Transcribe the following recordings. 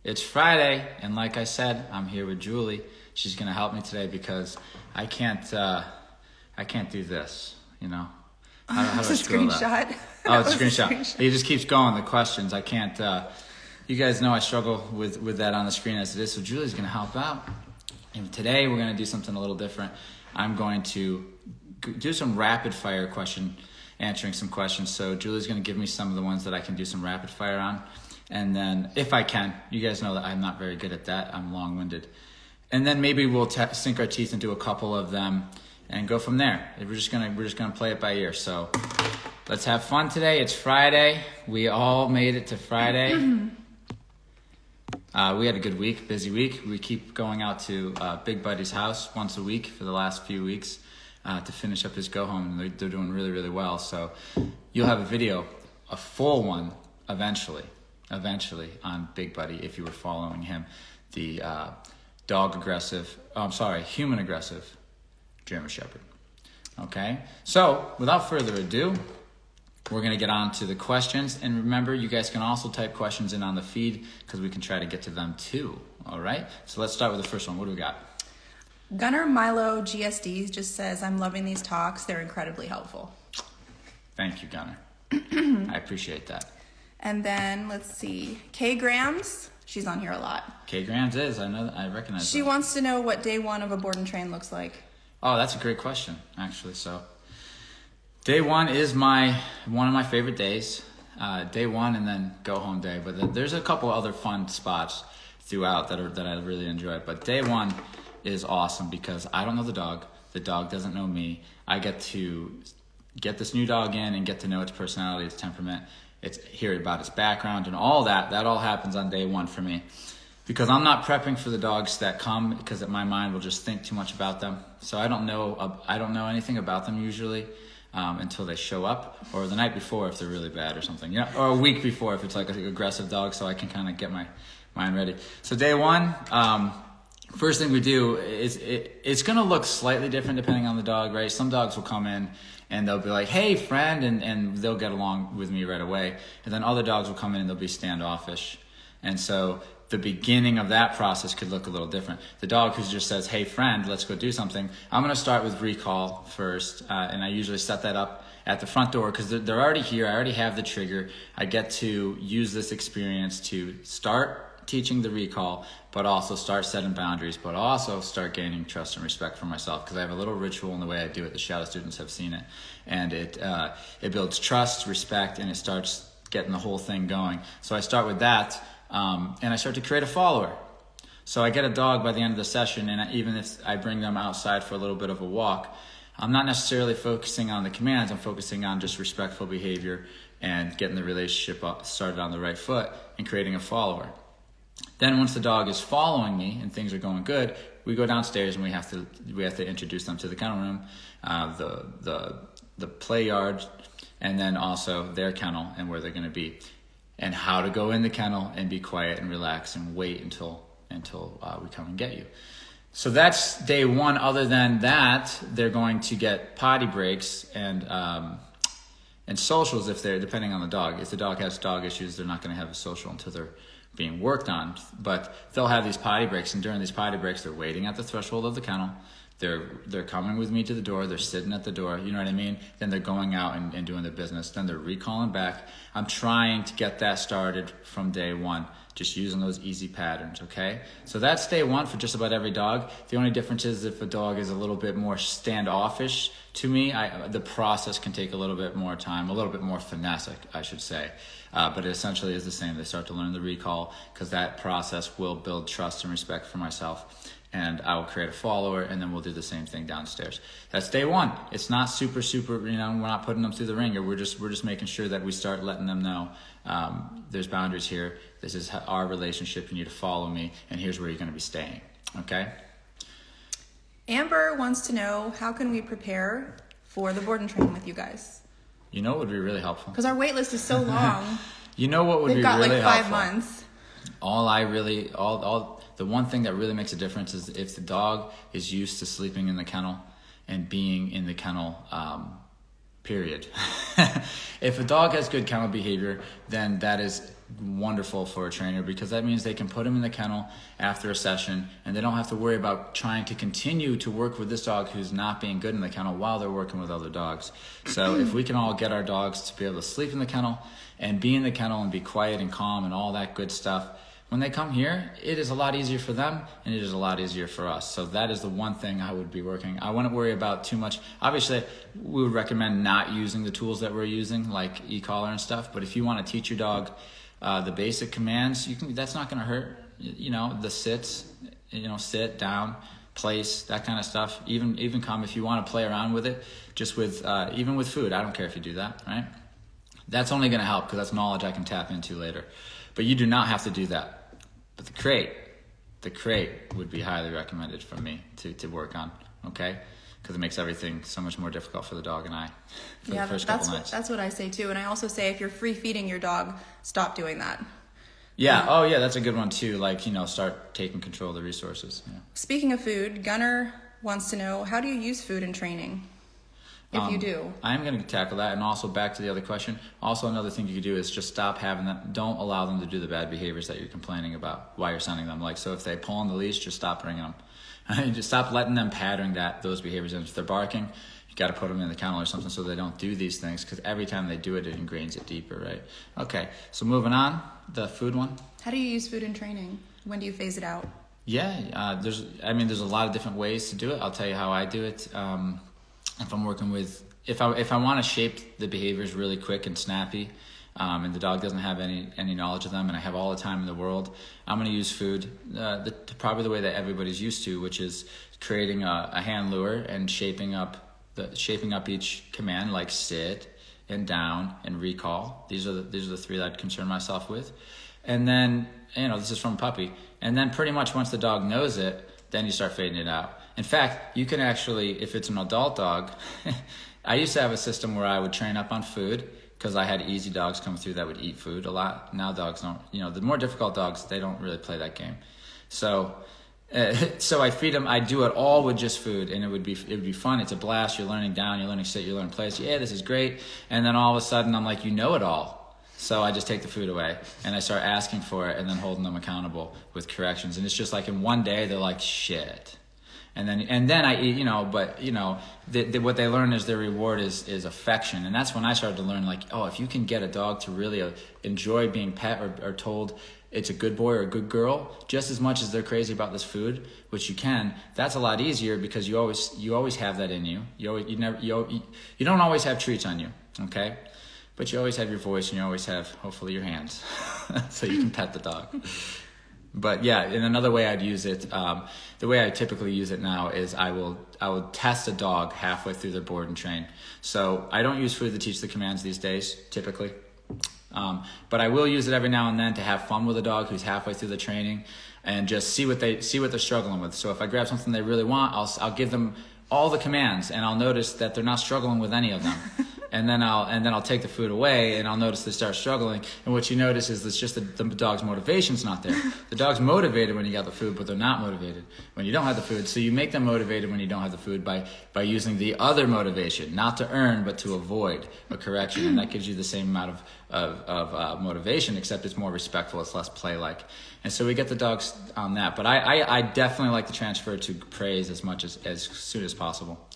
It's Friday, and like I said, I'm here with Julie. She's gonna help me today because I can't do this, you know. How do I scroll that? Oh, it's a screenshot. It just keeps going, the questions. I can't, you guys know I struggle with that on the screen as it is, so Julie's gonna help out. And today we're gonna do something a little different. I'm going to do some rapid fire answering some questions. So Julie's going to give me some of the ones that I can do some rapid fire on. And then if I can, you guys know that I'm not very good at that. I'm long-winded. And then maybe we'll sink our teeth into a couple of them and go from there. We're just gonna play it by ear. So let's have fun today. It's Friday. We all made it to Friday. We had a good week, busy week. We keep going out to Big Buddy's house once a week for the last few weeks. To finish up his go home, and they're doing really, really well. So you'll have a video, a full one, eventually on Big Buddy if you were following him, the human aggressive German Shepherd. Okay, so without further ado, we're gonna get on to the questions. And remember, you guys can also type questions in on the feed because we can try to get to them too. All right, so let's start with the first one. What do we got? Gunnar Milo GSD just says, I'm loving these talks. They're incredibly helpful. Thank you, Gunnar. I appreciate that. And then let's see. Kay Grams, she's on here a lot. Kay Grams I recognize She wants to know what day one of a board and train looks like. Oh, that's a great question, actually. So day one is one of my favorite days. Day one and then go home day. But there's a couple other fun spots throughout that I really enjoy. But day one is awesome because I don't know the dog doesn't know me. I get to get this new dog in and get to know its personality, its temperament, hear about its background and all that all happens on day one for me because I'm not prepping for the dogs that come because my mind will just think too much about them. So I don't know anything about them usually until they show up, or the night before if they're really bad or something, or a week before if it's like an aggressive dog, so I can kind of get my mind ready. So day one, first thing we do is it's going to look slightly different depending on the dog, right? Some dogs will come in and they'll be like, hey, friend, and they'll get along with me right away. And then other dogs will come in and they'll be standoffish. And so the beginning of that process could look a little different. The dog who just says, hey, friend, let's go do something, I'm going to start with recall first. And I usually set that up at the front door because they're already here. I already have the trigger. I get to use this experience to start teaching the recall, but also start setting boundaries, but also start gaining trust and respect for myself because I have a little ritual in the way I do it. The shadow students have seen it, and it builds trust, respect, and it starts getting the whole thing going. So I start with that, and I start to create a follower. So I get a dog by the end of the session, and even if I bring them outside for a little bit of a walk, I'm not necessarily focusing on the commands. I'm focusing on just respectful behavior and getting the relationship started on the right foot and creating a follower. Then once the dog is following me and things are going good, we go downstairs and we have to introduce them to the kennel room, the play yard, and then also their kennel and where they're going to be, and how to go in the kennel and be quiet and relax and wait until we come and get you. So that's day one. Other than that, they're going to get potty breaks and socials depending on the dog. If the dog has dog issues, they're not going to have a social until they're being worked on, but they'll have these potty breaks, and during these potty breaks, they're waiting at the threshold of the kennel. They're coming with me to the door. They're sitting at the door. You know what I mean? Then they're going out and doing their business. Then they're recalling back. I'm trying to get that started from day one, just using those easy patterns, okay? So that's day one for just about every dog. The only difference is if a dog is a little bit more standoffish to me, the process can take a little bit more time, a little bit more finesse, I should say. But it essentially is the same. They start to learn the recall because that process will build trust and respect for myself. And I will create a follower, and then we'll do the same thing downstairs. That's day one. It's not super, we're not putting them through the ringer. We're just making sure that we start letting them know there's boundaries here. This is our relationship. You need to follow me, and here's where you're going to be staying. Okay? Amber wants to know, how can we prepare for the board and train with you guys? You know what would be really helpful? Because our wait list is so long. You know what would be really helpful? They've got like 5 months. The one thing that really makes a difference is if the dog is used to sleeping in the kennel and being in the kennel, period. If a dog has good kennel behavior, then that is wonderful for a trainer because that means they can put them in the kennel after a session and they don't have to worry about trying to continue to work with this dog who's not being good in the kennel while they're working with other dogs. So if we can all get our dogs to be able to sleep in the kennel and be in the kennel and be quiet and calm and all that good stuff, when they come here, it is a lot easier for them and it is a lot easier for us. So that is the one thing I would be working. I wouldn't worry about too much. Obviously, we would recommend not using the tools that we're using, like Ecollar and stuff. But if you want to teach your dog the basic commands, that's not going to hurt. The sits, sit, down, place, that kind of stuff. Even come if you want to play around with it, just with even with food. I don't care if you do that, right? That's only going to help because that's knowledge I can tap into later. But you do not have to do that. But the crate would be highly recommended for me to work on, okay? Because it makes everything so much more difficult for the dog and I for the first couple nights. That's what I say too. And I also say if you're free feeding your dog, stop doing that. Yeah, oh yeah, that's a good one too. Like, start taking control of the resources. Yeah. Speaking of food, Gunnar wants to know, how do you use food in training? If you do. I'm going to tackle that. And also back to the other question. Also, another thing you could do is just stop having them. Don't allow them to do the bad behaviors that you're complaining about while you're sending them. Like, so if they pull on the leash, just stop bringing them. Just stop letting them pattern those behaviors. And if they're barking, you got to put them in the kennel or something so they don't do these things. Because every time they do it, it ingrains it deeper, right? Okay, so moving on, the food one. How do you use food in training? When do you phase it out? Yeah, there's a lot of different ways to do it. I'll tell you how I do it. If I'm working with, if I want to shape the behaviors really quick and snappy, and the dog doesn't have any knowledge of them, and I have all the time in the world, I'm going to use food probably the way that everybody's used to, which is creating a hand lure and shaping up each command, like sit and down and recall. These are the three that I'd concern myself with, and then this is from a puppy, and then pretty much once the dog knows it, then you start fading it out. In fact, you can actually, if it's an adult dog, I used to have a system where I would train up on food because I had easy dogs come through that would eat food a lot. Now dogs don't, the more difficult dogs, they don't really play that game. So I feed them, I do it all with just food, and it would be fun. It's a blast. You're learning down, you're learning sit, you're learning place. Yeah, this is great. And then all of a sudden I'm like, you know it all. So I just take the food away and I start asking for it and then holding them accountable with corrections. And it's just like in one day, they're like, shit. And then I eat, what they learn is their reward is affection. And that's when I started to learn, like, oh, if you can get a dog to really enjoy being pet or told it's a good boy or a good girl, just as much as they're crazy about this food, which you can, that's a lot easier because you always have that in you. You don't always have treats on you, okay? But you always have your voice and you always have, hopefully, your hands so you can pet the dog. But yeah, and another way I'd use it, the way I typically use it now is I will test a dog halfway through their board and train. So I don't use food to teach the commands these days, typically. But I will use it every now and then to have fun with a dog who's halfway through the training and just see what they're struggling with. So if I grab something they really want, I'll give them all the commands and I'll notice that they're not struggling with any of them. And then I'll take the food away and I'll notice they start struggling. And what you notice is it's just the dog's motivation's not there. The dog's motivated when you got the food, but they're not motivated when you don't have the food. So you make them motivated when you don't have the food by using the other motivation, not to earn, but to avoid a correction. And that gives you the same amount of motivation, except it's more respectful, it's less play-like. And so we get the dogs on that. But I definitely like to transfer to praise as soon as possible.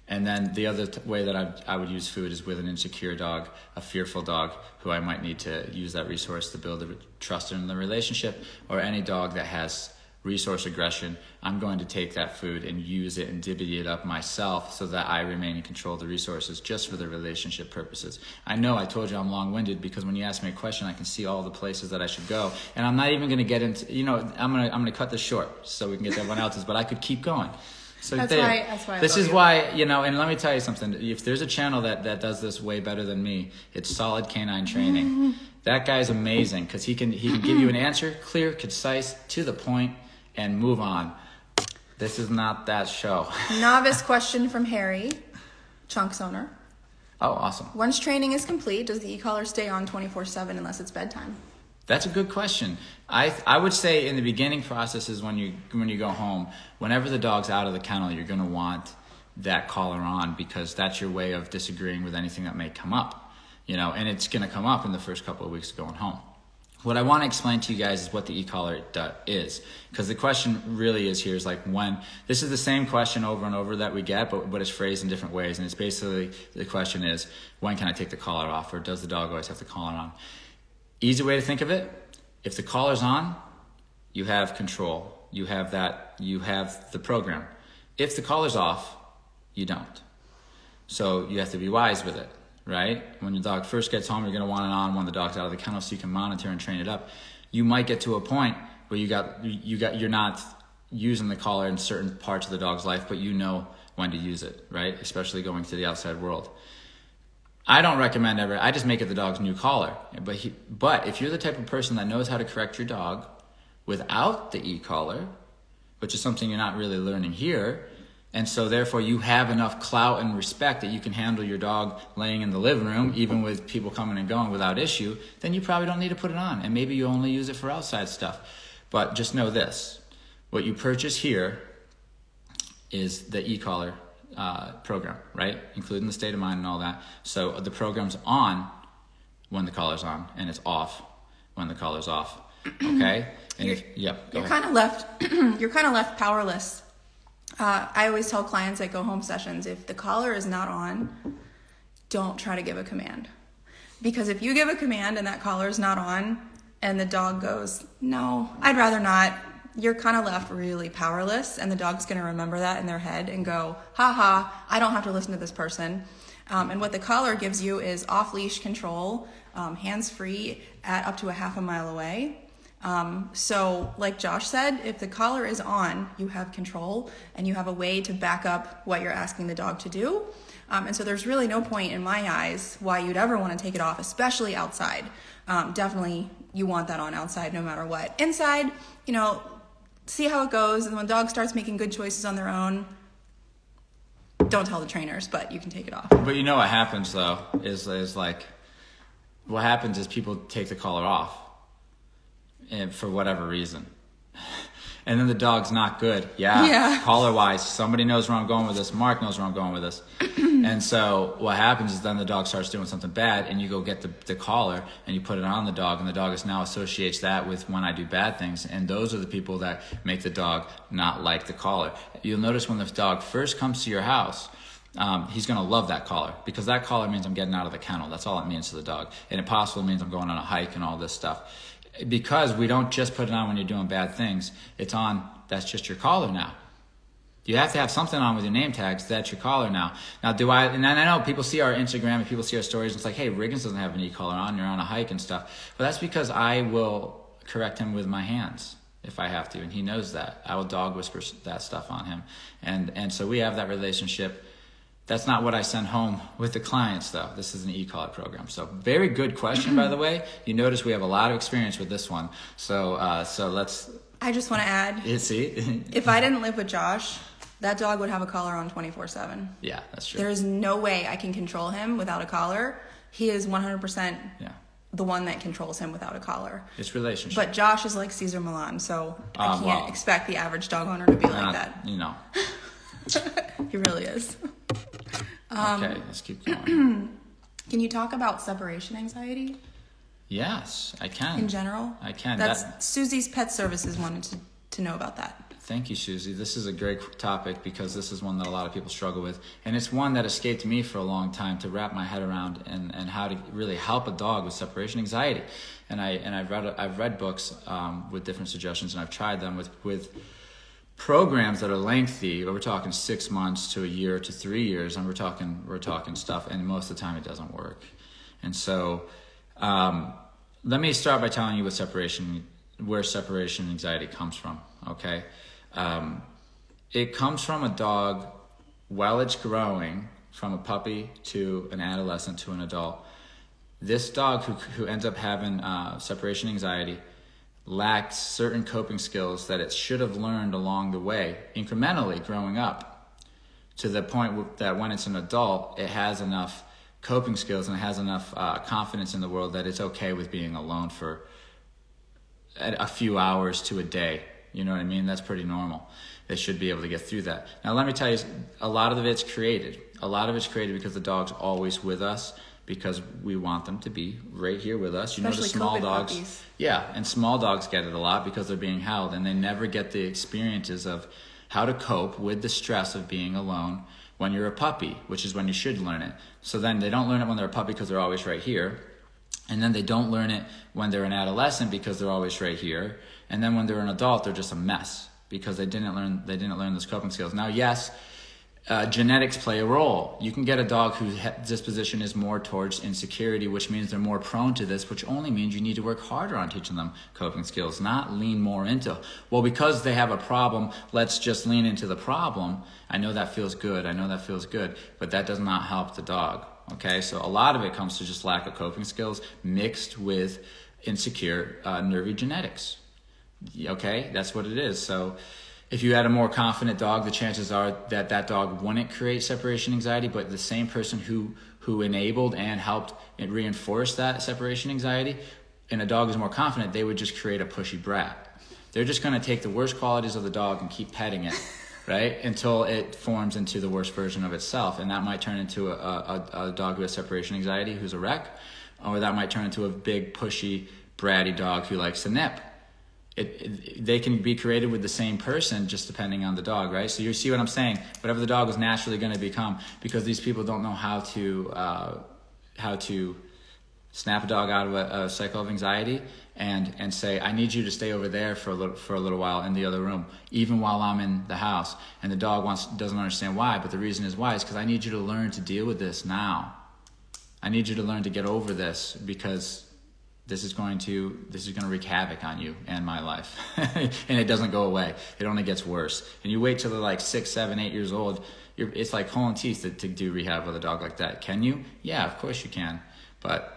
And then the other way that I would use food is with an insecure dog, a fearful dog, who I might need to use that resource to build a trust in the relationship, or any dog that has resource aggression. I'm going to take that food and use it and divvy it up myself so that I remain in control of the resources just for the relationship purposes. I know I told you I'm long-winded because when you ask me a question, I can see all the places that I should go. And I'm not even going to get into, I'm going to cut this short so we can get to everyone else's, but I could keep going. So that's why this is why, and let me tell you something. If there's a channel that does this way better than me, it's Solid Canine Training. Mm-hmm. That guy's amazing because he can give you an answer, clear, concise, to the point, and move on. This is not that show. Novice question from Harry, Chunks owner. Oh, awesome. Once training is complete, does the e-collar stay on 24/7 unless it's bedtime? That's a good question. I would say in the beginning processes when you go home, whenever the dog's out of the kennel, you're going to want that collar on because that's your way of disagreeing with anything that may come up, and it's going to come up in the first couple of weeks going home. what I want to explain to you guys is what the e-collar is, because the question really is here is like when. This is the same question over and over that we get, but it's phrased in different ways, and it's basically the question is, when can I take the collar off, or does the dog always have the collar on? Easy way to think of it: if the collar's on, you have control. You have the program. If the collar's off, you don't. So you have to be wise with it. Right? When your dog first gets home, you're going to want it on when the dog's out of the kennel so you can monitor and train it up. You might get to a point where you're not using the collar in certain parts of the dog's life, but you know when to use it, right? Especially going to the outside world. I don't recommend I just make it the dog's new collar. But if you're the type of person that knows how to correct your dog without the e-collar, which is something you're not really learning here, and so therefore you have enough clout and respect that you can handle your dog laying in the living room, even with people coming and going without issue, then you probably don't need to put it on. And maybe you only use it for outside stuff. But just know this: what you purchase here is the e-collar program, right? Including the state of mind and all that. So the program's on when the collar's on, and it's off when the collar's off. Okay? And you're kind of left powerless. I always tell clients that go home sessions, if the collar is not on, don't try to give a command. Because if you give a command and that collar is not on and the dog goes, no, I'd rather not, you're kind of left really powerless, and the dog's going to remember that in their head and go, I don't have to listen to this person. And what the collar gives you is off-leash control, hands-free at up to a half a mile away. So like Josh said, if the collar is on, you have control and you have a way to back up what you're asking the dog to do. And so there's really no point in my eyes why you'd ever want to take it off, especially outside. Definitely you want that on outside no matter what. Inside, see how it goes. And when the dog starts making good choices on their own, don't tell the trainers, but you can take it off. But what happens though is what happens is people take the collar off. And for whatever reason, and then the dog's not good. Yeah. Collar wise, somebody knows where I'm going with this. Mark knows where I'm going with this. And so what happens is then the dog starts doing something bad, and you go get the collar and you put it on the dog, and the dog now associates that with when I do bad things. And those are the people that make the dog not like the collar. You'll notice when the dog first comes to your house, he's going to love that collar, because that collar means I'm getting out of the kennel. That's all it means to the dog. And it possibly means I'm going on a hike and all this stuff. Because we don't just put it on when you're doing bad things. It's on, that's just your collar now. You have to have something on with your name tags. That's your collar now. Now, and I know people see our Instagram and people see our stories, and it's like, hey, Riggins doesn't have an e-collar on. You're on a hike and stuff. But that's because I will correct him with my hands if I have to. And he knows that. I will dog whisper that stuff on him. And so we have that relationship. That's not what I send home with the clients, though. This is an e-collar program. So very good question, by the way. You notice we have a lot of experience with this one. So let's... I just want to add, see? If I didn't live with Josh, that dog would have a collar on 24/7. Yeah, that's true. There is no way I can control him without a collar. He is 100% the one that controls him without a collar. It's relationship. But Josh is like Caesar Milan, so I can't expect the average dog owner to be like that. He really is. Okay, let's keep going. Can you talk about separation anxiety? Yes, I can. In general? I can. That's Susie's Pet Services wanted to know about that. Thank you, Susie. This is a great topic, because this is one that a lot of people struggle with. And it's one that escaped me for a long time to wrap my head around, and how to really help a dog with separation anxiety. And I've read books with different suggestions, and I've tried them with programs that are lengthy. We're talking 6 months to a year to 3 years, and we're talking stuff, and most of the time it doesn't work. And so let me start by telling you where separation anxiety comes from. Okay, it comes from a dog while it's growing, from a puppy to an adolescent to an adult. This dog who ends up having separation anxiety lacked certain coping skills that it should have learned along the way, incrementally growing up, to the point that when it's an adult, it has enough coping skills and it has enough confidence in the world that it's okay with being alone for a few hours to a day. You know what I mean? That's pretty normal. They should be able to get through that. Now, let me tell you, a lot of it's created. A lot of it's created because the dog's always with us because we want them to be right here with us. Especially the small COVID dogs. puppies. Yeah, and small dogs get it a lot because they're being held, and they never get the experiences of how to cope with the stress of being alone when you're a puppy, which is when you should learn it. So then they don't learn it when they're a puppy because they're always right here. And then they don't learn it when they're an adolescent because they're always right here. And then when they're an adult, they're just a mess because they didn't learn those coping skills. Now, yes, genetics play a role. You can get a dog whose disposition is more towards insecurity, which means they're more prone to this, which only means you need to work harder on teaching them coping skills, not lean more into, well, because they have a problem, let's just lean into the problem. I know that feels good, but that does not help the dog, okay? So a lot of it comes to just lack of coping skills mixed with insecure nervy genetics, okay? That's what it is. So if you had a more confident dog, the chances are that that dog wouldn't create separation anxiety, but the same person who enabled and helped and reinforce that separation anxiety, and a dog is more confident, they would just create a pushy brat. They're just going to take the worst qualities of the dog and keep petting it, right, until it forms into the worst version of itself. And that might turn into a dog who has separation anxiety who's a wreck, or that might turn into a big, pushy, bratty dog who likes to nip. They can be created with the same person just depending on the dog, right? So you see what I'm saying? Whatever the dog was naturally going to become, because these people don't know how to snap a dog out of a cycle of anxiety and say, I need you to stay over there for a little while in the other room, even while I'm in the house. And the dog doesn't understand why, but the reason is why is because I need you to learn to deal with this now. I need you to learn to get over this because this is going to wreak havoc on you and my life. And it doesn't go away. It only gets worse. And you wait till they're like 6, 7, 8 years old. It's like pulling teeth to do rehab with a dog like that. Can you? Yeah, of course you can. But,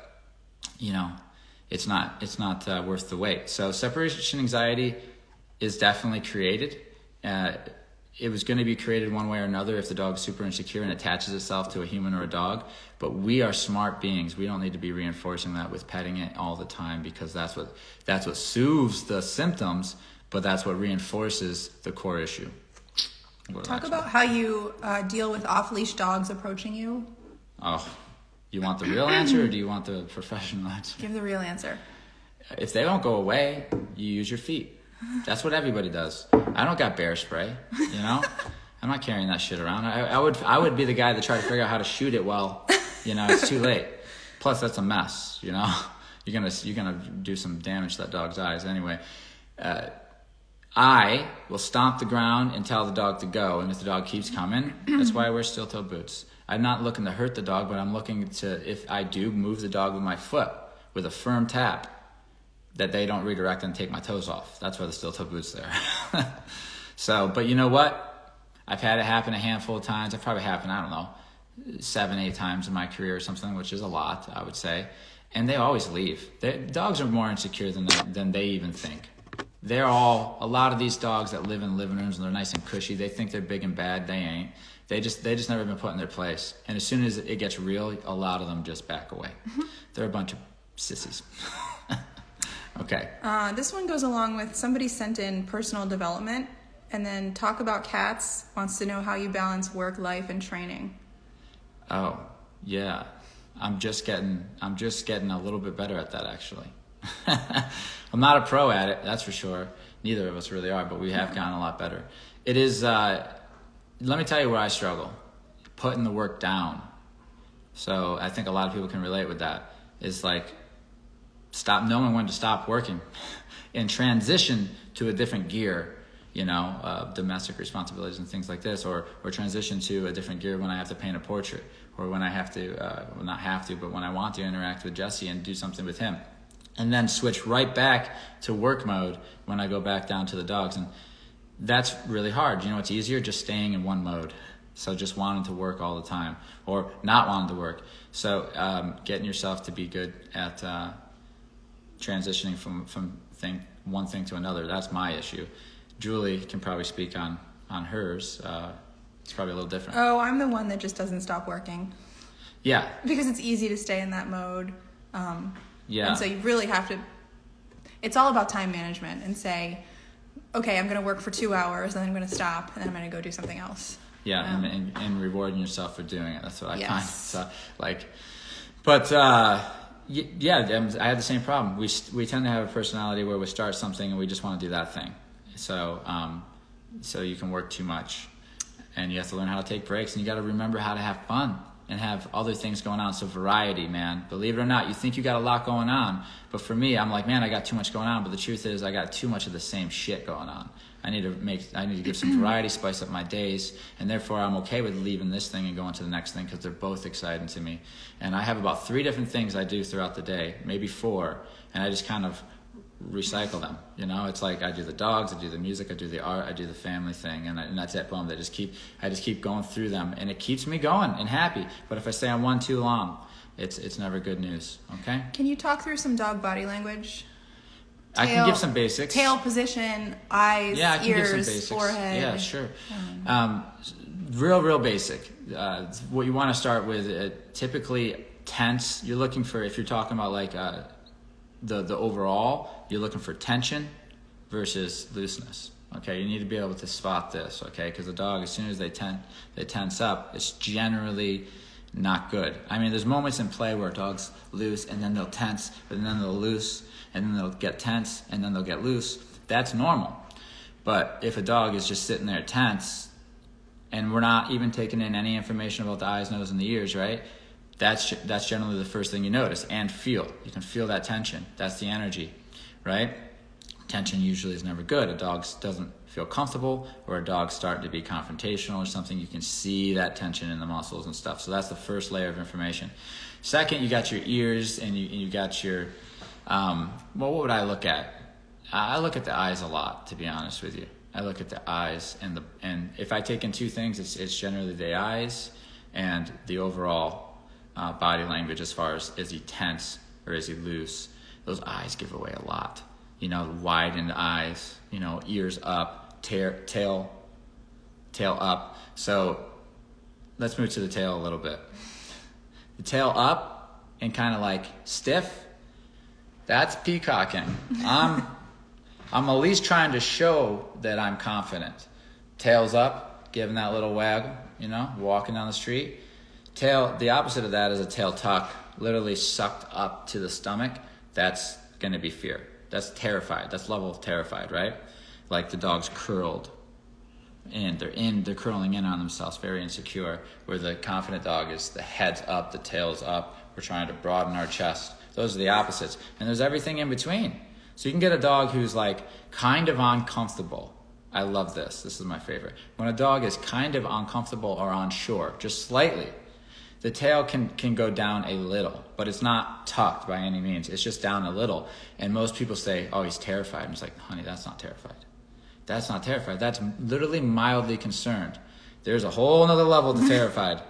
it's not worth the wait. So separation anxiety is definitely created. It was going to be created one way or another if the dog's super insecure and attaches itself to a human or a dog. But we are smart beings. We don't need to be reinforcing that with petting it all the time, because that's what soothes the symptoms, but that's what reinforces the core issue. Talk about how you deal with off-leash dogs approaching you. Oh, you want the real answer or do you want the professional answer? Give the real answer. If they don't go away, you use your feet. That's what everybody does. I don't got bear spray, I'm not carrying that shit around. I would be the guy that tried to figure out how to shoot it while, it's too late. Plus, that's a mess, You're gonna do some damage to that dog's eyes anyway. I will stomp the ground and tell the dog to go, and if the dog keeps coming, that's why I wear steel-toe boots. I'm not looking to hurt the dog, but I'm looking to, if I do, move the dog with my foot with a firm tap, that they don't redirect and take my toes off. That's why the steel-toe boots there. So, but you know what? I've had it happen a handful of times. I've probably happened, 7, 8 times in my career or something, which is a lot, I would say. And they always leave. Dogs are more insecure than they even think. A lot of these dogs that live in living rooms and they're nice and cushy, they think they're big and bad. They ain't. They just never been put in their place. And as soon as it gets real, a lot of them just back away. They're a bunch of sissies. Okay. This one goes along with somebody sent in personal development, and then talk about cats, wants to know how you balance work, life, and training. Oh, yeah. I'm just getting a little bit better at that, actually. I'm not a pro at it, that's for sure. Neither of us really are, but we have gotten a lot better. It is, let me tell you where I struggle. Putting the work down. So I think a lot of people can relate with that. It's like, stop knowing when to stop working and transition to a different gear, domestic responsibilities and things like this, or transition to a different gear when I have to paint a portrait, or when I have to, but when I want to interact with Jesse and do something with him, and then switch right back to work mode when I go back down to the dogs. And that's really hard. It's easier just staying in one mode. So just wanting to work all the time, or not wanting to work. So getting yourself to be good at transitioning from one thing to another, that's my issue. Julie can probably speak on hers. It's probably a little different. Oh, I'm the one that just doesn't stop working. Yeah. Because it's easy to stay in that mode. Yeah. And so you really have to, it's all about time management, and say, okay, I'm going to work for 2 hours, and then I'm going to stop, and then I'm going to go do something else. Yeah, and rewarding yourself for doing it. That's what I find. So, But yeah, I had the same problem. We tend to have a personality where we start something and we just want to do that thing. So so you can work too much, and you have to learn how to take breaks, and you got to remember how to have fun and have other things going on. So variety, man. Believe it or not, you think you got a lot going on, but for me, I'm like, man, I got too much going on. But the truth is, I got too much of the same shit going on. I need to give some variety, spice up my days, and therefore I'm okay with leaving this thing and going to the next thing because they're both exciting to me. And I have about 3 different things I do throughout the day, maybe 4, and I just kind of recycle them. You know, it's like I do the dogs, I do the music, I do the art, I do the family thing, and that's it. Boom. I just keep going through them, and it keeps me going and happy. But if I stay on one too long, it's never good news. Okay. Can you talk through some dog body language? I can give some basics. Tail position, eyes, yeah, I can ears, give some basics. forehead. Yeah, sure. Real basic. What you want to start with, typically tense. You're looking for, if you're talking about like the overall, you're looking for tension versus looseness. Okay, you need to be able to spot this. Okay, because the dog, as soon as they tense up, it's generally not good. I mean, there's moments in play where dogs loose and then they'll tense, but then they'll loose and then they'll get tense and then they'll get loose. That's normal. But if a dog is just sitting there tense and we're not even taking in any information about the eyes, nose, and the ears, right? That's generally the first thing you notice and feel. You can feel that tension. That's the energy, right? Tension usually is never good. A dog doesn't feel comfortable, or a dog's starting to be confrontational or something. You can see that tension in the muscles and stuff. So that's the first layer of information. Second, you got your ears and you got your, well, what would I look at? I look at the eyes a lot, to be honest with you. I look at the eyes, and if I take in 2 things, it's generally the eyes and the overall body language, as far as is he tense or is he loose. Those eyes give away a lot. You know, widened eyes, you know, ears up, tail up. So let's move to the tail a little bit. The tail up and kind of like stiff, that's peacocking. I'm at least trying to show that I'm confident. Tail's up, giving that little waggle, you know, walking down the street. Tail, the opposite of that is a tail tuck, literally sucked up to the stomach. That's going to be fear. That's terrified. That's level of terrified, right? Like the dog's curled and they're curling in on themselves, very insecure. Where the confident dog is the head's up, the tail's up. We're trying to broaden our chest. Those are the opposites. And there's everything in between. So you can get a dog who's like kind of uncomfortable. I love this. This is my favorite. When a dog is kind of uncomfortable or unsure, just slightly, the tail can go down a little, but it's not tucked by any means. It's just down a little. And most people say, oh, he's terrified. I'm just like, honey, that's not terrified. That's not terrified. That's literally mildly concerned. There's a whole nother level to terrified.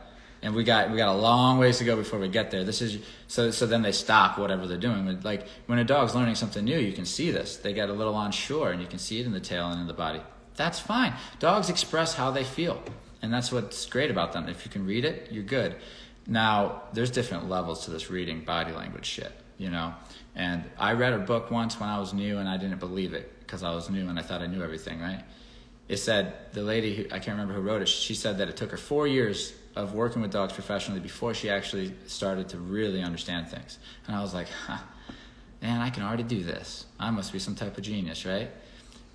And we got a long ways to go before we get there. This is so then they stop whatever they're doing. Like when a dog's learning something new, you can see this. They get a little unsure, and you can see it in the tail and in the body. That's fine. Dogs express how they feel. And that's what's great about them. If you can read it, you're good. Now, there's different levels to this reading body language shit, you know. And I read a book once when I was new, and I didn't believe it because I was new and I thought I knew everything, right? It said, the lady, I can't remember who wrote it, she said that it took her 4 years of working with dogs professionally before she actually started to really understand things. And I was like, man, I can already do this. I must be some type of genius, right?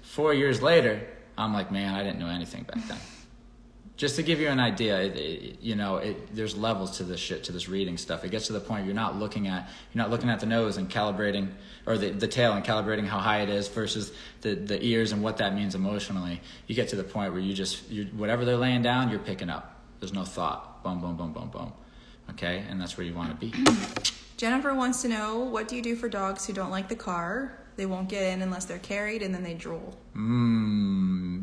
4 years later, I'm like, man, I didn't know anything back then. Just to give you an idea, there's levels to this shit, to this reading stuff. It gets to the point you're not looking at the nose and calibrating, or the tail and calibrating how high it is versus the ears and what that means emotionally. You get to the point where you whatever they're laying down, you're picking up. There's no thought. Boom, boom, boom, boom, boom. Okay, and that's where you want to be. Jennifer wants to know, what do you do for dogs who don't like the car? They won't get in unless they're carried, and then they drool.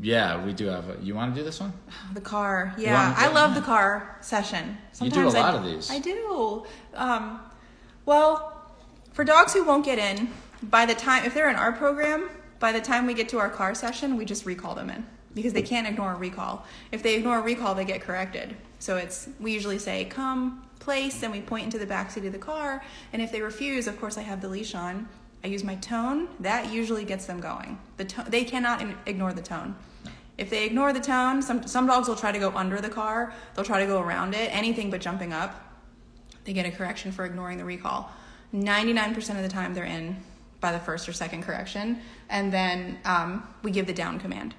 Yeah, we do have you want to do this one? The car. Yeah, I love the car session. Sometimes you do a lot of these. I do. Well, for dogs who won't get in, if they're in our program, by the time we get to our car session, we just recall them in. Because they can't ignore a recall. If they ignore a recall, they get corrected. So we usually say, come, place, and we point into the backseat of the car. And if they refuse, of course I have the leash on. I use my tone. That usually gets them going. They cannot ignore the tone. If they ignore the tone, some dogs will try to go under the car. They'll try to go around it, anything but jumping up. they get a correction for ignoring the recall. 99% of the time they're in by the first or second correction, and then we give the down command.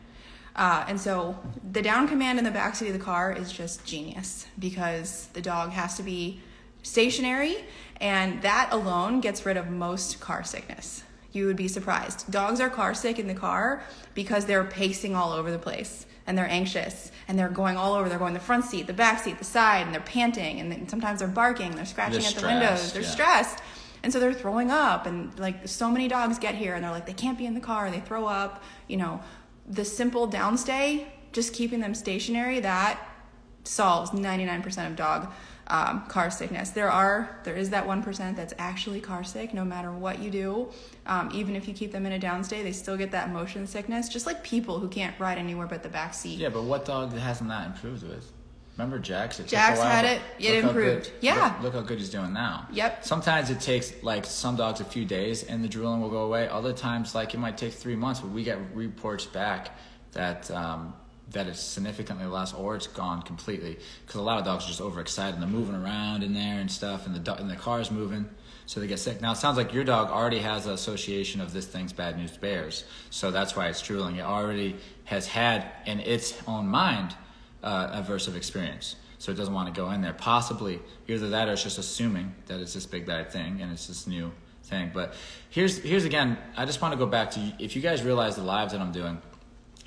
And so the down command in the backseat of the car is just genius, because the dog has to be stationary, and that alone gets rid of most car sickness. You would be surprised. Dogs are car sick in the car because they're pacing all over the place, and they're anxious, and they're going all over. They're going the front seat, the back seat, the side, and they're panting, and then sometimes they're barking, they're scratching at the windows, they're stressed. And so they're throwing up, and like so many dogs get here and they're like, they can't be in the car, they throw up. You know, the simple downstay, just keeping them stationary, that solves 99% of dog car sickness. There is that 1% that's actually car sick no matter what you do. Even if you keep them in a downstay, they still get that motion sickness, just like people who can't ride anywhere but the back seat. Yeah, but what dog hasn't that improved with? Remember Jax? Jax had it. It improved. Yeah. Look how good he's doing now. Yep. Sometimes it takes, like, some dogs a few days and the drooling will go away. Other times, like, it might take 3 months, but we get reports back that that it's significantly less, or it's gone completely, because a lot of dogs are just overexcited and they're moving around in there and stuff, and the car's moving, so they get sick. Now, it sounds like your dog already has an association of this thing's bad news bears, so that's why it's drooling. It already has had in its own mind aversive experience, so it doesn't want to go in there. Possibly either that, or it's just assuming that it's this big bad thing and it's this new thing. But here's again, I just want to go back to, if you guys realize the lives that I'm doing,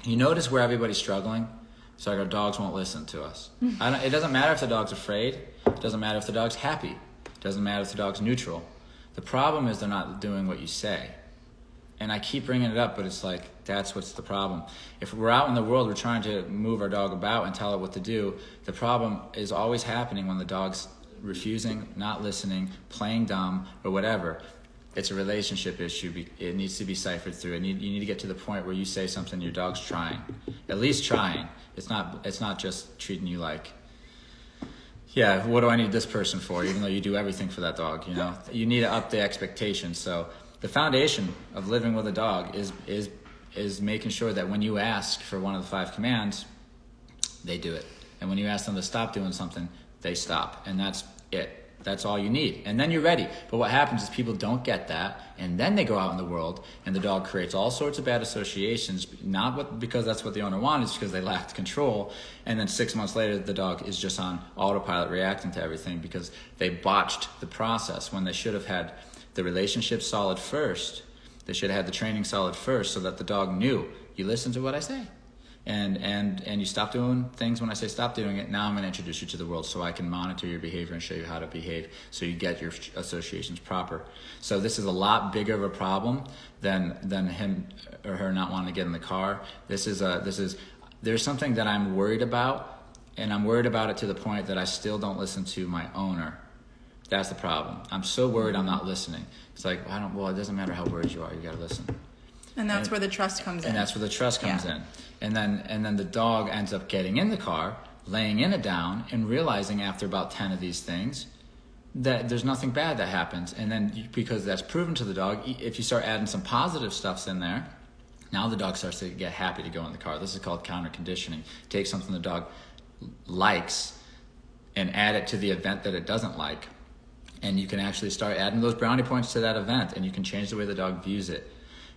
you notice where everybody's struggling. It's like our dogs won't listen to us. It doesn't matter if the dog's afraid. It doesn't matter if the dog's happy. It doesn't matter if the dog's neutral. The problem is they're not doing what you say. And I keep bringing it up, but it's like, that's what's the problem. If we're out in the world, we're trying to move our dog about and tell it what to do. The problem is always happening when the dog's refusing, not listening, playing dumb, or whatever. It's a relationship issue. It needs to be ciphered through. You need to get to the point where you say something, your dog's trying. At least trying. It's not just treating you like, yeah, what do I need this person for? Even though you do everything for that dog, you know? You need to up the expectations. So the foundation of living with a dog is making sure that when you ask for one of the 5 commands, they do it. And when you ask them to stop doing something, they stop. And that's it. That's all you need. And then you're ready. But what happens is people don't get that, and then they go out in the world, and the dog creates all sorts of bad associations, because that's what the owner wanted, it's because they lacked control. And then 6 months later, the dog is just on autopilot reacting to everything because they botched the process when they should have had the relationship solid first. They should have had the training solid first, so that the dog knew, you listen to what I say. And you stop doing things when I say stop doing it. Now I'm going to introduce you to the world so I can monitor your behavior and show you how to behave so you get your associations proper. So this is a lot bigger of a problem than him or her not wanting to get in the car. There's something that I'm worried about, and I'm worried about it to the point that I still don't listen to my owner. That's the problem. I'm so worried I'm not listening. It's like, it doesn't matter how worried you are, you got to listen. And that's where the trust comes in. And that's where the trust comes in. And then the dog ends up getting in the car, laying in it down, and realizing after about 10 of these things that there's nothing bad that happens. And then because that's proven to the dog, if you start adding some positive stuffs in there, now the dog starts to get happy to go in the car. This is called counter conditioning. Take something the dog likes and add it to the event that it doesn't like. And you can actually start adding those brownie points to that event, and you can change the way the dog views it.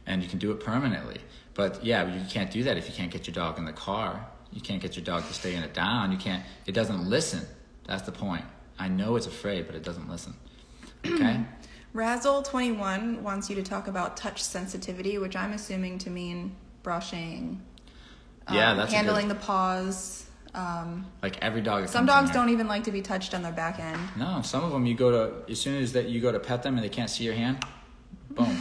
And you can do it permanently. But yeah, you can't do that if you can't get your dog in the car. You can't get your dog to stay in it down. It doesn't listen. That's the point. I know it's afraid, but it doesn't listen. Okay? Razzle21 wants you to talk about touch sensitivity, which I'm assuming to mean brushing, that's handling the paws. Like every dog. Some dogs don't even like to be touched on their back end. No, some of them as soon as you go to pet them and they can't see your hand, boom.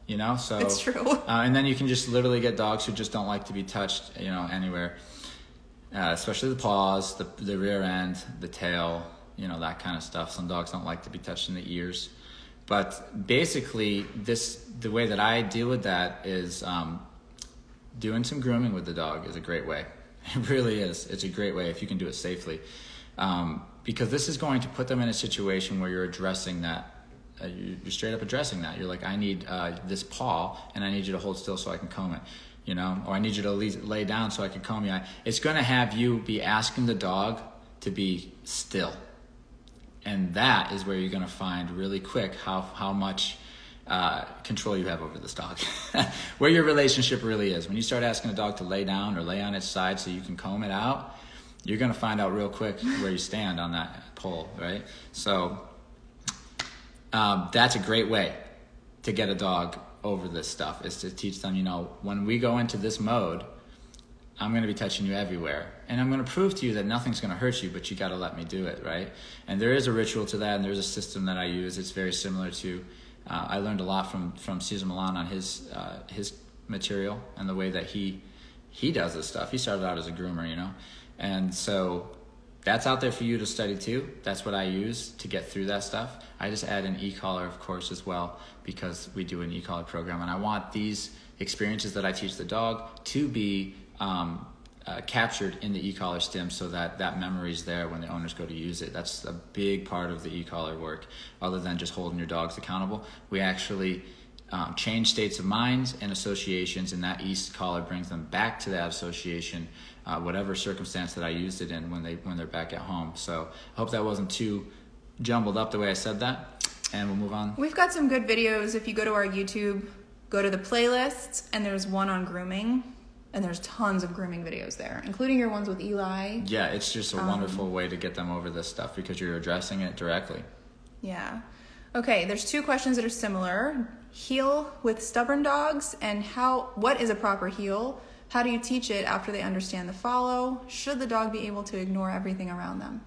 You know, so it's true. And then you can just literally get dogs who just don't like to be touched, anywhere, especially the paws, the rear end, the tail, that kind of stuff. Some dogs don't like to be touched in the ears, but basically, the way that I deal with that is doing some grooming with the dog is a great way. It really is. It's a great way if you can do it safely, because this is going to put them in a situation where you're addressing that. You're straight up addressing that. You're like, I need this paw, and I need you to hold still so I can comb it, or I need you to lay down so I can comb you. It's going to have you be asking the dog to be still And that is where you're going to find really quick how much control you have over this dog, where your relationship really is. When you start asking a dog to lay down or lay on its side so you can comb it out, you're going to find out real quick where you stand on that pole, right? So that's a great way to get a dog over this stuff, is to teach them, when we go into this mode, I'm going to be touching you everywhere. And I'm going to prove to you that nothing's going to hurt you, but you got to let me do it, right? And there is a ritual to that, and there's a system that I use. It's very similar to, I learned a lot from Cesar Millan on his material and the way that he does this stuff. He started out as a groomer, And so that's out there for you to study too. That's what I use to get through that stuff. I just add an Ecollar, of course, as well, because we do an Ecollar program. And I want these experiences that I teach the dog to be captured in the Ecollar stim, so that memory's there when the owners go to use it. That's a big part of the Ecollar work, other than just holding your dogs accountable. We actually change states of minds and associations, and that Ecollar brings them back to that association, whatever circumstance that I used it in when they're back at home. So I hope that wasn't too jumbled up the way I said that, and we'll move on. We've got some good videos. If you go to our YouTube, go to the playlists, and there's one on grooming. And there's tons of grooming videos there, including your ones with Eli. Yeah, it's just a wonderful way to get them over this stuff, because you're addressing it directly. Yeah. Okay, there's 2 questions that are similar. Heel with stubborn dogs, and what is a proper heel? How do you teach it after they understand the follow? Should the dog be able to ignore everything around them?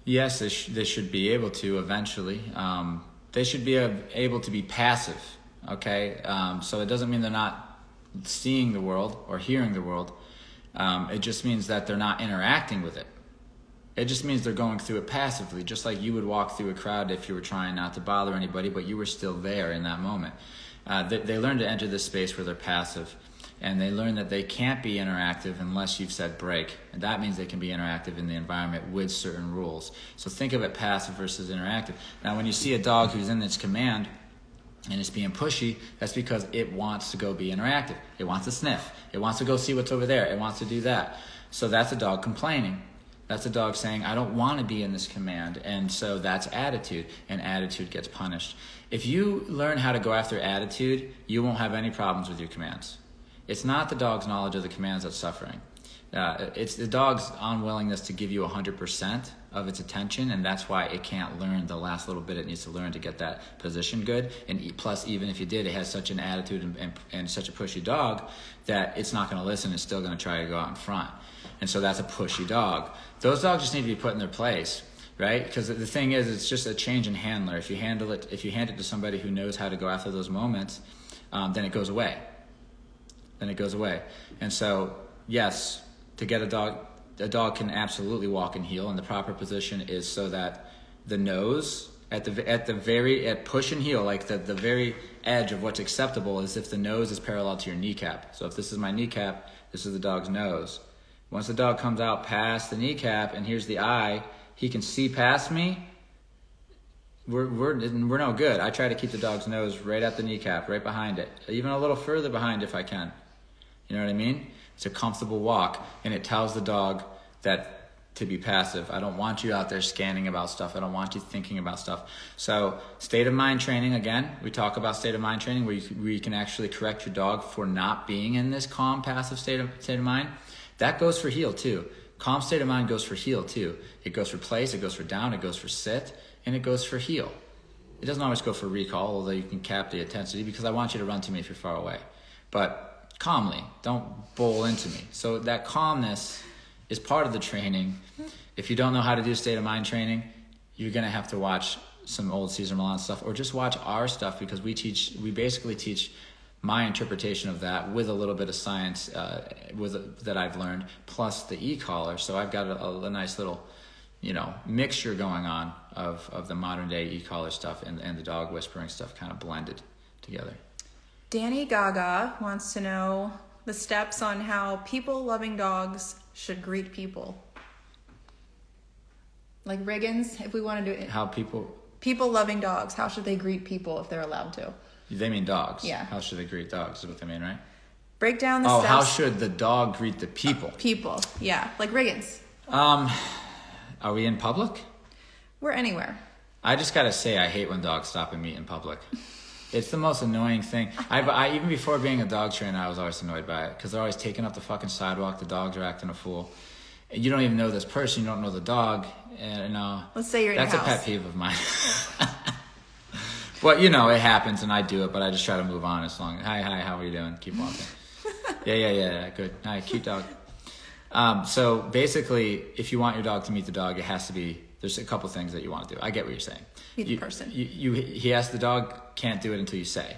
Yes, they should be able to eventually. They should be able to be passive, okay? So it doesn't mean they're not seeing the world or hearing the world. It just means that they're not interacting with it. It just means they're going through it passively, just like you would walk through a crowd if you were trying not to bother anybody, but you were still there in that moment. They learn to enter this space where they're passive, and they learn that they can't be interactive unless you've said break. And that means they can be interactive in the environment with certain rules. So think of it passive versus interactive. Now, when you see a dog who's in its command and it's being pushy, that's because it wants to go be interactive. It wants to sniff. It wants to go see what's over there. It wants to do that. So that's a dog complaining. That's a dog saying, I don't want to be in this command. And so that's attitude, and attitude gets punished. If you learn how to go after attitude, you won't have any problems with your commands. It's not the dog's knowledge of the commands that's suffering. It's the dog's unwillingness to give you 100% of its attention, and that's why it can't learn the last little bit it needs to learn to get that position good. And plus, even if you did, it has such an attitude and such a pushy dog that it's not going to listen. It's still going to try to go out in front. And so that's a pushy dog. Those dogs just need to be put in their place, right? Because the thing is, it's just a change in handler. If you hand it to somebody who knows how to go after those moments, then it goes away. And so, yes, to get a dog can absolutely walk and heel, and the proper position is so that the nose at push and heel, like the very edge of what's acceptable, is if the nose is parallel to your kneecap. So if this is my kneecap, this is the dog's nose. Once the dog comes out past the kneecap and here's the eye, he can see past me. We're no good. I try to keep the dog's nose right at the kneecap, right behind it, even a little further behind if I can. You know what I mean? It's a comfortable walk, and it tells the dog that to be passive. I don't want you out there scanning about stuff. I don't want you thinking about stuff. So state of mind training, again, we talk about state of mind training where you can actually correct your dog for not being in this calm, passive state of mind. That goes for heel too. Calm state of mind goes for heel too. It goes for place, it goes for down, it goes for sit, and it goes for heel. It doesn't always go for recall, although you can cap the intensity, because I want you to run to me if you're far away. But calmly, don't bowl into me. So that calmness is part of the training. If you don't know how to do state of mind training, you're going to have to watch some old Cesar Millan stuff, or just watch our stuff, because we basically teach my interpretation of that with a little bit of science that I've learned, plus the e-collar. So I've got a nice little, mixture going on of the modern day e-collar stuff and the dog whispering stuff kind of blended together. Danny Gaga wants to know the steps on how people-loving dogs should greet people. Like Riggins, if we want to do it. How People-loving dogs, how should they greet people if they're allowed to? They mean dogs. Yeah. How should they greet dogs is what they mean, right? Break down the steps. How should the dog greet the people? People, yeah. Like Riggins. Are we in public? We're anywhere. I just gotta say, I hate when dogs stop and meet in public. It's the most annoying thing. I even before being a dog trainer, I was always annoyed by it because they're always taking up the fucking sidewalk. The dogs are acting a fool. You don't even know this person. You don't know the dog. And let's say you're in that's your a house. pet peeve of mine. But it happens, and I do it. But I just try to move on as long. Hi, how are you doing? Keep walking. Yeah. Good. Hi, cute dog. So basically, if you want your dog to meet the dog, it has to be. There's a couple things that you want to do. I get what you're saying. Meet the person. He has the dog can't do it until you say,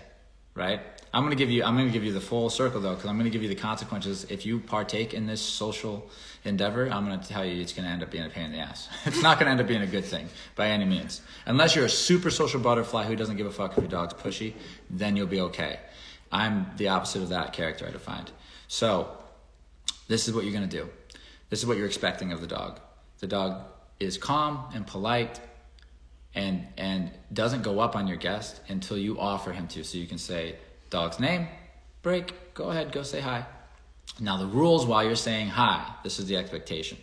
right? I'm gonna give you the full circle though, because I'm gonna give you the consequences if you partake in this social endeavor. I'm gonna tell you it's gonna end up being a pain in the ass. It's not gonna end up being a good thing by any means, unless you're a super social butterfly who doesn't give a fuck if your dog's pushy. Then you'll be okay. I'm the opposite of that character I defined. So this is what you're gonna do. This is what you're expecting of the dog. The dog is calm and polite and doesn't go up on your guest until you offer him to. So you can say, dog's name, break, go ahead, go say hi. Now the rules while you're saying hi, this is the expectation.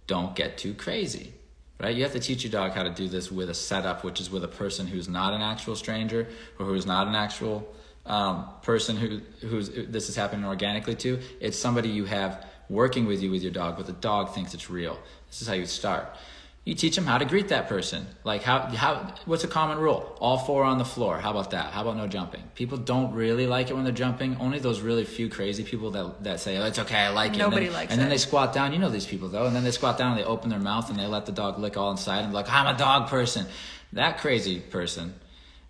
Don't get too crazy, right? You have to teach your dog how to do this with a setup, which is with a person who's not an actual stranger or who's not an actual person who's this is happening organically to. It's somebody you have working with you with your dog, but the dog thinks it's real. This is how you start. You teach them how to greet that person. Like what's a common rule? All four on the floor. How about that? How about no jumping? People don't really like it when they're jumping. Only those really few crazy people that say, oh, it's okay, I like it. Nobody likes it. And then they squat down. You know these people though. And then they squat down and they open their mouth and they let the dog lick all inside and be like, I'm a dog person. That crazy person,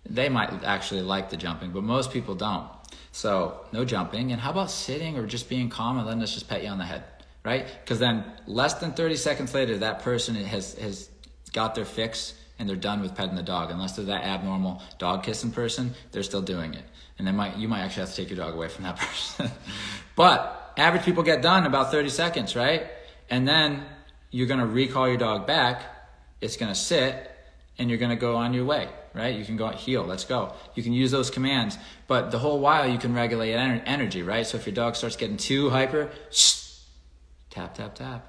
they might actually like the jumping, but most people don't. So no jumping. And how about sitting or just being calm and letting us just pet you on the head? Right? Because then less than 30 seconds later, that person has got their fix and they're done with petting the dog. Unless they're that abnormal dog kissing person, they're still doing it. And you might actually have to take your dog away from that person. But average people get done in about 30 seconds, right? And then you're going to recall your dog back. It's going to sit and you're going to go on your way, right? You can go heel, let's go. You can use those commands. But the whole while you can regulate energy, right? So if your dog starts getting too hyper, tap, tap, tap.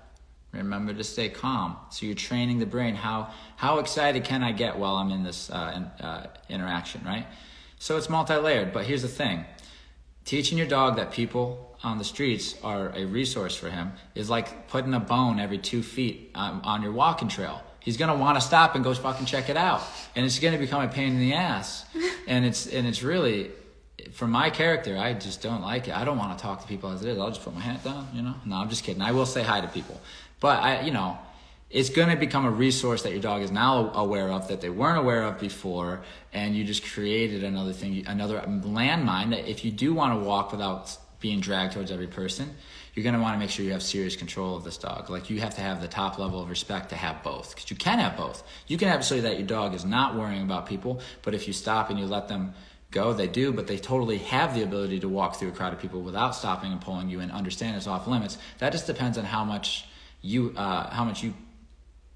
Remember to stay calm. So you're training the brain. How excited can I get while I'm in this interaction, right? So it's multi-layered, but here's the thing. Teaching your dog that people on the streets are a resource for him is like putting a bone every 2 feet on your walking trail. He's going to want to stop and go fucking check it out. And it's going to become a pain in the ass. And it's really... For my character, I just don't like it. I don't want to talk to people as it is. I'll just put my hand down, No, I'm just kidding. I will say hi to people. But, it's going to become a resource that your dog is now aware of that they weren't aware of before. And you just created another thing, another landmine that if you do want to walk without being dragged towards every person, you're going to want to make sure you have serious control of this dog. Like you have to have the top level of respect to have both. Because you can have both. You can have so that your dog is not worrying about people. But if you stop and you let them go, they do, but they totally have the ability to walk through a crowd of people without stopping and pulling you and understand it's off limits. That just depends on how much you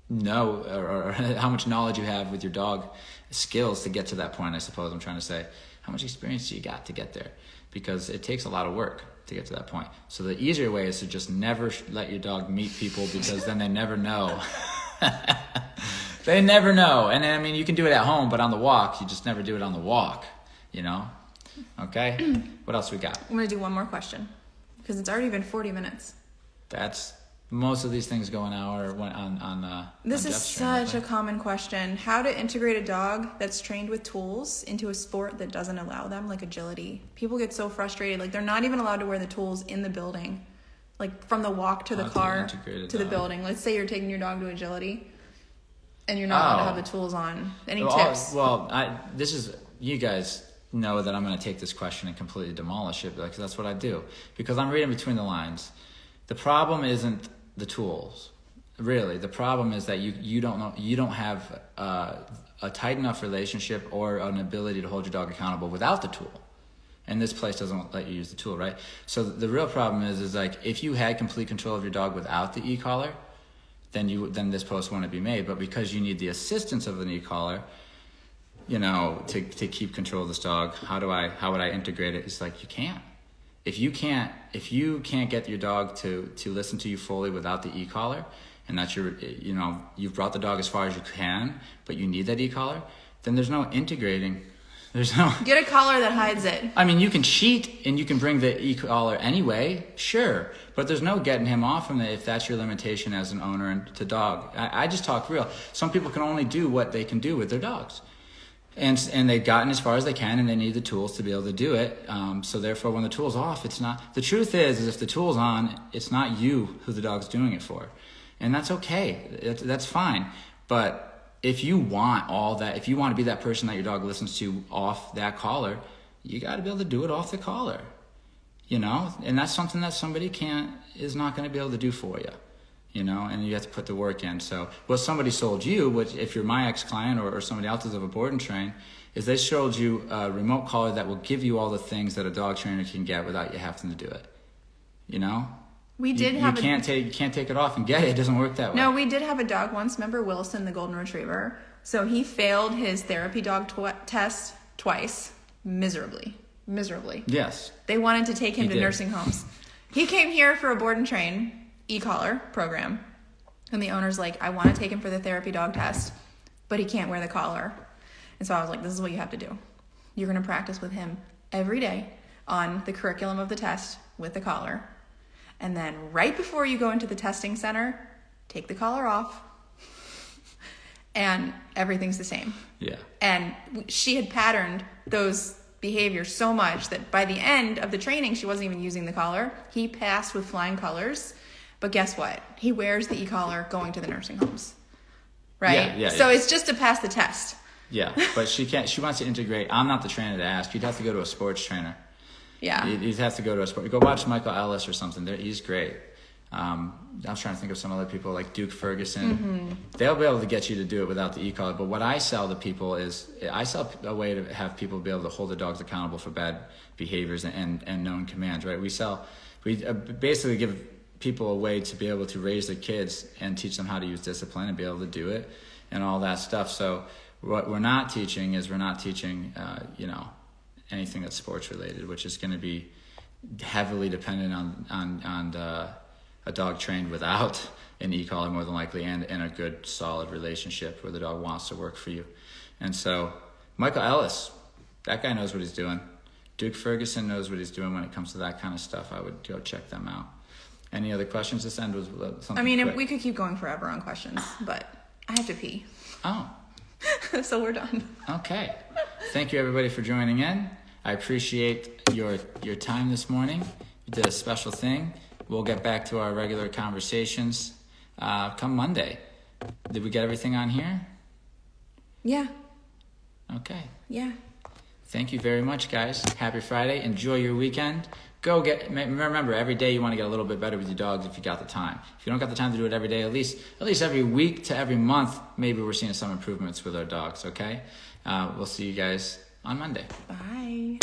know or how much knowledge you have with your dog skills to get to that point, I suppose I'm trying to say. How much experience do you got to get there? Because it takes a lot of work to get to that point. So the easier way is to just never let your dog meet people because then they never know. They never know. And I mean, you can do it at home, but on the walk, you just never do it on the walk. Okay? What else we got? I'm going to do one more question because it's already been 40 minutes. That's most of these things go an hour on This is such a common question. How to integrate a dog that's trained with tools into a sport that doesn't allow them, like agility. People get so frustrated. Like they're not even allowed to wear the tools in the building. Like from the walk to the car to the building. Let's say you're taking your dog to agility and you're not allowed to have the tools on. Any tips? You guys know that I'm going to take this question and completely demolish it because that's what I do. Because I'm reading between the lines. The problem isn't the tools, really. The problem is that you don't have a tight enough relationship or an ability to hold your dog accountable without the tool. And this place doesn't let you use the tool, right? So the real problem is like if you had complete control of your dog without the e-collar, then this post wouldn't be made. But because you need the assistance of an e-collar, to keep control of this dog, how would I integrate it? It's like you can't. If you can't get your dog to listen to you fully without the e-collar, and that you've brought the dog as far as you can, but you need that e-collar, then there's no integrating. There's no... Get a collar that hides it. I mean, you can cheat and you can bring the e-collar anyway, sure, but there's no getting him off from it if that's your limitation as an owner and to dog. I just talk real. Some people can only do what they can do with their dogs. And they've gotten as far as they can, and they need the tools to be able to do it. So therefore, when the tool's off, it's not... The truth is if the tool's on, it's not you who the dog's doing it for. And that's okay. That's fine. But if you want all that, if you want to be that person that your dog listens to off that collar, you got to be able to do it off the collar, and that's something that somebody is not going to be able to do for you, and you have to put the work in. So what somebody sold you, which if you're my ex-client or somebody else's of a board and train, is they sold you a remote collar that will give you all the things that a dog trainer can get without you having to do it, We did have you can't take it off and get it. It doesn't work that way. No, we did have a dog once. Remember Wilson, the golden retriever? So he failed his therapy dog test twice, miserably. Yes. They wanted to take him to nursing homes. He came here for a board and train e-collar program, and the owner's like, I want to take him for the therapy dog test, but he can't wear the collar. And so I was like, this is what you have to do. You're going to practice with him every day on the curriculum of the test with the collar. And then right before you go into the testing center, take the collar off, and everything's the same. Yeah. And she had patterned those behaviors so much that by the end of the training, she wasn't even using the collar. He passed with flying colors. But guess what? He wears the e-collar going to the nursing homes. Right? Yeah. So it's just to pass the test. Yeah, but she wants to integrate. I'm not the trainer to ask. You'd have to go to a sports trainer. Yeah. You'd have to go to a sport. Go watch Michael Ellis or something. He's great. I'm trying to think of some other people like Duke Ferguson. Mm-hmm. They'll be able to get you to do it without the e-collar. But what I sell to people is I sell a way to have people be able to hold their dogs accountable for bad behaviors and known commands. Right? We basically give people a way to be able to raise their kids and teach them how to use discipline and be able to do it and all that stuff. So what we're not teaching anything that's sports related, which is going to be heavily dependent on a dog trained without an e-collar more than likely, and a good solid relationship where the dog wants to work for you. And so Michael Ellis, that guy knows what he's doing. Duke Ferguson knows what he's doing when it comes to that kind of stuff. I would go check them out. Any other questions? This end was something I mean, quick. we could keep going forever on questions, but I have to pee. Oh. So we're done. Okay. Thank you, everybody, for joining in. I appreciate your time this morning. You did a special thing. We'll get back to our regular conversations come Monday. Did we get everything on here? Yeah. Okay. Yeah. Thank you very much, guys. Happy Friday. Enjoy your weekend. Remember, every day you want to get a little bit better with your dogs if you got the time. If you don't got the time to do it every day, at least every week to every month, maybe we're seeing some improvements with our dogs, okay? We'll see you guys on Monday. Bye.